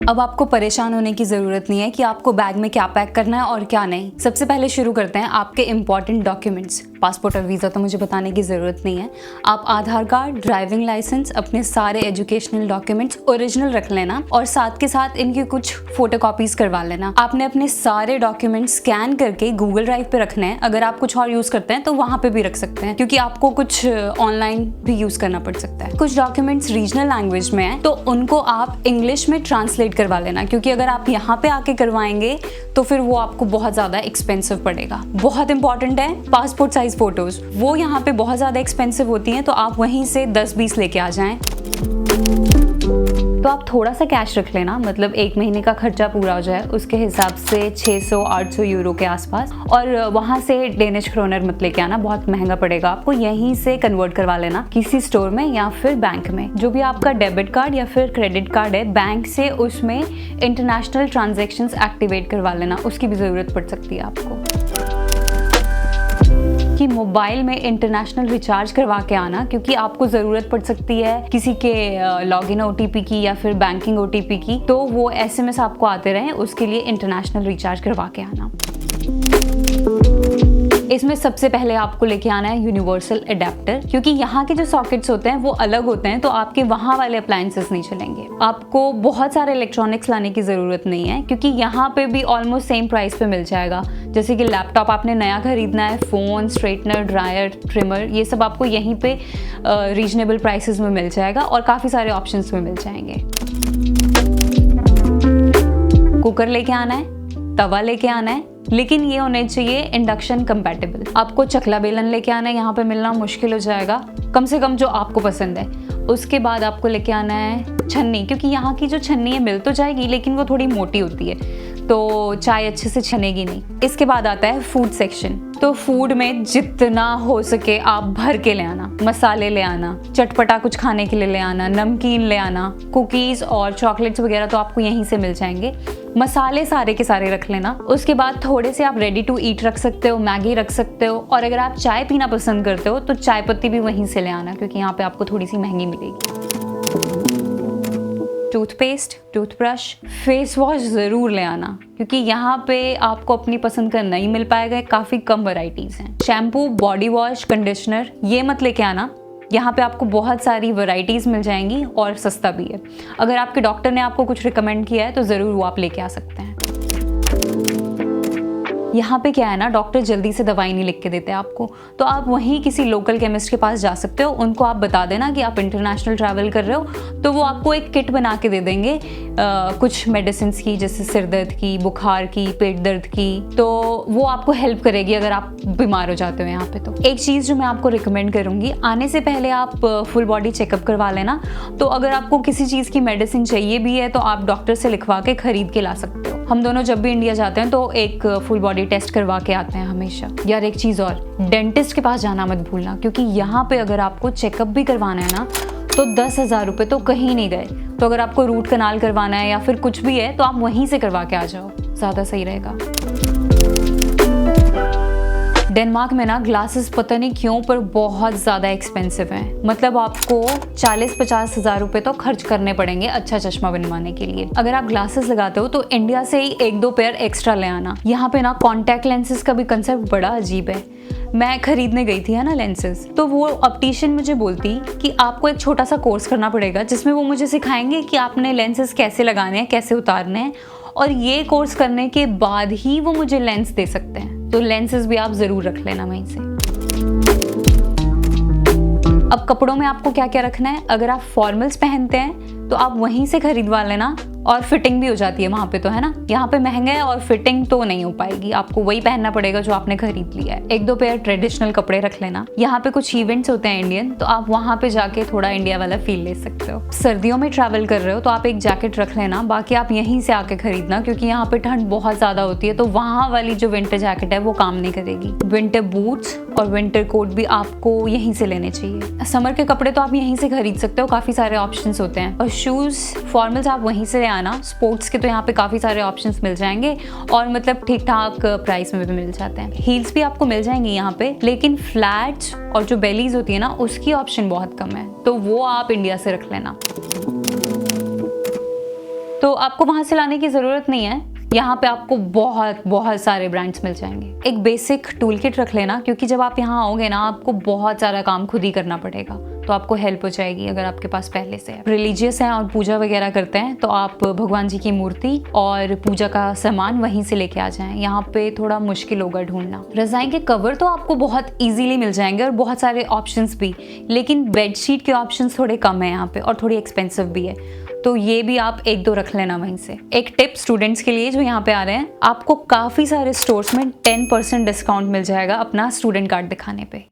अब आपको परेशान होने की ज़रूरत नहीं है कि आपको बैग में क्या पैक करना है और क्या नहीं। सबसे पहले शुरू करते हैं आपके इम्पॉर्टेंट डॉक्यूमेंट्स। पासपोर्ट और वीज़ा तो मुझे बताने की ज़रूरत नहीं है। आप आधार कार्ड, ड्राइविंग लाइसेंस, अपने सारे एजुकेशनल डॉक्यूमेंट्स ओरिजिनल रख लेना और साथ के साथ इनकी कुछ फोटोकॉपीज़ करवा लेना। आपने अपने सारे डॉक्यूमेंट्स स्कैन करके गूगल ड्राइव पे रखने हैं। अगर आप कुछ और यूज़ करते हैं तो वहाँ पे भी रख सकते हैं, क्योंकि आपको कुछ ऑनलाइन भी यूज़ करना पड़ सकता है। कुछ डॉक्यूमेंट्स रीजनल लैंग्वेज में है तो उनको आप इंग्लिश में ट्रांसलेट करवा लेना, क्योंकि अगर आप यहाँ पे आके करवाएंगे तो फिर वो आपको बहुत ज़्यादा एक्सपेंसिव पड़ेगा। बहुत इंपॉर्टेंट है पासपोर्ट साइज फोटोज़, वो यहाँ पे बहुत ज़्यादा एक्सपेंसिव होती हैं, तो आप वहीं से 10-20 लेके आ जाएं। तो आप थोड़ा सा कैश रख लेना, मतलब 1 महीने का खर्चा पूरा हो जाए उसके हिसाब से 600-800 यूरो के आसपास। और वहाँ से डेनिश क्रोनर मत लेके आना, बहुत महंगा पड़ेगा आपको। यहीं से कन्वर्ट करवा लेना किसी स्टोर में या फिर बैंक में। जो भी आपका डेबिट कार्ड या फिर क्रेडिट कार्ड है बैंक से, उसमें इंटरनेशनल ट्रांजेक्शन्स एक्टिवेट करवा लेना, उसकी भी ज़रूरत पड़ सकती है आपको। कि मोबाइल में इंटरनेशनल रिचार्ज करवा के आना, क्योंकि आपको ज़रूरत पड़ सकती है किसी के लॉगिन ओटीपी की या फिर बैंकिंग ओटीपी की, तो वो एसएमएस आपको आते रहें, उसके लिए इंटरनेशनल रिचार्ज करवा के आना। इसमें सबसे पहले आपको लेके आना है यूनिवर्सल अडेप्टर, क्योंकि यहाँ के जो सॉकेट्स होते हैं वो अलग होते हैं, तो आपके वहाँ वाले अप्लायंसेस नहीं चलेंगे। आपको बहुत सारे इलेक्ट्रॉनिक्स लाने की ज़रूरत नहीं है, क्योंकि यहाँ पे भी ऑलमोस्ट सेम प्राइस पे मिल जाएगा। जैसे कि लैपटॉप आपने नया खरीदना है, फ़ोन, स्ट्रेटनर, ड्रायर, ट्रिमर, ये सब आपको यहीं पे रीजनेबल प्राइसेस में मिल जाएगा और काफ़ी सारे ऑप्शंस में मिल जाएंगे। कुकर लेके आना है, तवा लेके आना है, लेकिन ये होने चाहिए इंडक्शन कंपैटिबल। आपको चकला बेलन लेके आना है, यहाँ पे मिलना मुश्किल हो जाएगा, कम से कम जो आपको पसंद है। उसके बाद आपको लेके आना है छन्नी, क्योंकि यहाँ की जो छन्नी है मिल तो जाएगी लेकिन वो थोड़ी मोटी होती है, तो चाय अच्छे से छनेगी नहीं। इसके बाद आता है फूड सेक्शन। तो फूड में जितना हो सके आप भर के ले आना, मसाले ले आना, चटपटा कुछ खाने के लिए ले आना, नमकीन ले आना, कुकीज़ और चॉकलेट्स वगैरह तो आपको यहीं से मिल जाएंगे। मसाले सारे के सारे रख लेना। उसके बाद थोड़े से आप रेडी टू ईट रख सकते हो, मैगी रख सकते हो, और अगर आप चाय पीना पसंद करते हो तो चाय पत्ती भी वहीं से ले आना, क्योंकि यहाँ पे आपको थोड़ी सी महंगी मिलेगी। टूथपेस्ट, टूथब्रश, फेस वॉश ज़रूर ले आना, क्योंकि यहाँ पे आपको अपनी पसंद का नहीं मिल पाएगा, काफ़ी कम वैरायटीज़ हैं। शैम्पू, बॉडी वॉश, कंडीशनर ये मत लेके आना, यहाँ पे आपको बहुत सारी वैरायटीज़ मिल जाएंगी और सस्ता भी है। अगर आपके डॉक्टर ने आपको कुछ रिकमेंड किया है तो ज़रूर वो आप लेके आ सकते हैं। यहाँ पे क्या है ना, डॉक्टर जल्दी से दवाई नहीं लिख के देते आपको, तो आप वहीं किसी लोकल केमिस्ट के पास जा सकते हो। उनको आप बता देना कि आप इंटरनेशनल ट्रैवल कर रहे हो, तो वो आपको एक किट बना के दे देंगे कुछ मेडिसिन की, जैसे सिर दर्द की, बुखार की, पेट दर्द की, तो वो आपको हेल्प करेगी अगर आप बीमार हो जाते हो यहाँ पे। तो एक चीज़ जो मैं आपको रिकमेंड करूँगी, आने से पहले आप फुल बॉडी चेकअप करवा लेना। तो अगर आपको किसी चीज़ की मेडिसिन चाहिए भी है तो आप डॉक्टर से लिखवा के खरीद के ला सकते हो। हम दोनों जब भी इंडिया जाते हैं तो एक फुल बॉडी टेस्ट करवा के आते हैं हमेशा। यार एक चीज़ और, डेंटिस्ट के पास जाना मत भूलना, क्योंकि यहाँ पे अगर आपको चेकअप भी करवाना है ना तो 10,000 रुपये तो कहीं नहीं गए। तो अगर आपको रूट कनाल करवाना है या फिर कुछ भी है तो आप वहीं से करवा के आ जाओ, ज़्यादा सही रहेगा। डेनमार्क में ना ग्लासेस पता नहीं क्यों पर बहुत ज़्यादा एक्सपेंसिव हैं। मतलब आपको 40-50 हज़ार रुपये तो खर्च करने पड़ेंगे अच्छा चश्मा बनवाने के लिए। अगर आप ग्लासेस लगाते हो तो इंडिया से ही 1-2 पेयर एक्स्ट्रा ले आना। यहाँ पे ना कॉन्टैक्ट लेंसेज का भी कंसेप्ट बड़ा अजीब है। मैं खरीदने गई थी है ना लेंसेज, तो वो ऑप्टिशियन मुझे बोलती कि आपको एक छोटा सा कोर्स करना पड़ेगा जिसमें वो मुझे सिखाएंगे कि आपने लेंसेज कैसे लगाने हैं, कैसे उतारने हैं, और ये कोर्स करने के बाद ही वो मुझे लेंस दे सकते हैं। तो लेंसेज भी आप ज़रूर रख लेना वहीं से। अब कपड़ों में आपको क्या क्या रखना है, अगर आप फॉर्मल्स पहनते हैं तो आप वहीं से खरीदवा लेना, और फिटिंग भी हो जाती है वहाँ पे, तो है ना। यहाँ पे महंगा है और फिटिंग तो नहीं हो पाएगी, आपको वही पहनना पड़ेगा जो आपने खरीद लिया है। 1-2 पेयर ट्रेडिशनल कपड़े रख लेना। यहाँ पे कुछ इवेंट्स होते हैं इंडियन, तो आप वहाँ पे जाके थोड़ा इंडिया वाला फील ले सकते हो। सर्दियों में ट्रैवल कर रहे हो तो आप एक जैकेट रख लेना, बाकी आप यहीं से आके खरीदना, क्योंकि यहाँ पे ठंड बहुत ज़्यादा होती है, तो वहाँ वाली जो विंटर जैकेट है वो काम नहीं करेगी। विंटर बूट्स और विंटर कोट भी आपको यहीं से लेने चाहिए। समर के कपड़े तो आप यहीं से खरीद सकते हो, काफ़ी सारे ऑप्शंस होते हैं। और शूज़, फॉर्मल्स आप वहीं से आना। स्पोर्ट्स के तो यहाँ पे काफ़ी सारे ऑप्शंस मिल जाएंगे, और मतलब ठीक ठाक प्राइस में भी मिल जाते हैं। हील्स भी आपको मिल जाएंगी यहाँ पे, लेकिन फ्लैट्स और जो बेलीज होती है ना उसकी ऑप्शन बहुत कम है, तो वो आप इंडिया से रख लेना। तो आपको वहां से लाने की ज़रूरत नहीं है। यहाँ पे आपको बहुत बहुत सारे ब्रांड्स मिल जाएंगे। एक बेसिक टूल किट रख लेना, क्योंकि जब आप यहाँ आओगे ना आपको बहुत सारा काम खुद ही करना पड़ेगा, तो आपको हेल्प हो जाएगी अगर आपके पास पहले से है। रिलीजियस हैं और पूजा वगैरह करते हैं तो आप भगवान जी की मूर्ति और पूजा का सामान वहीं से लेके आ जाएं। यहाँ पे थोड़ा मुश्किल होगा ढूंढना। रजाई के कवर तो आपको बहुत इजीली मिल जाएंगे और बहुत सारे ऑप्शंस भी, लेकिन बेडशीट के ऑप्शंस थोड़े कम है यहाँ पे और थोड़ी एक्सपेंसिव भी है, तो ये भी आप एक दो रख लेना वहीं से। एक टिप स्टूडेंट्स के लिए जो यहाँ पे आ रहे हैं, आपको काफ़ी सारे स्टोर्स में 10% डिस्काउंट मिल जाएगा अपना स्टूडेंट कार्ड दिखाने पे।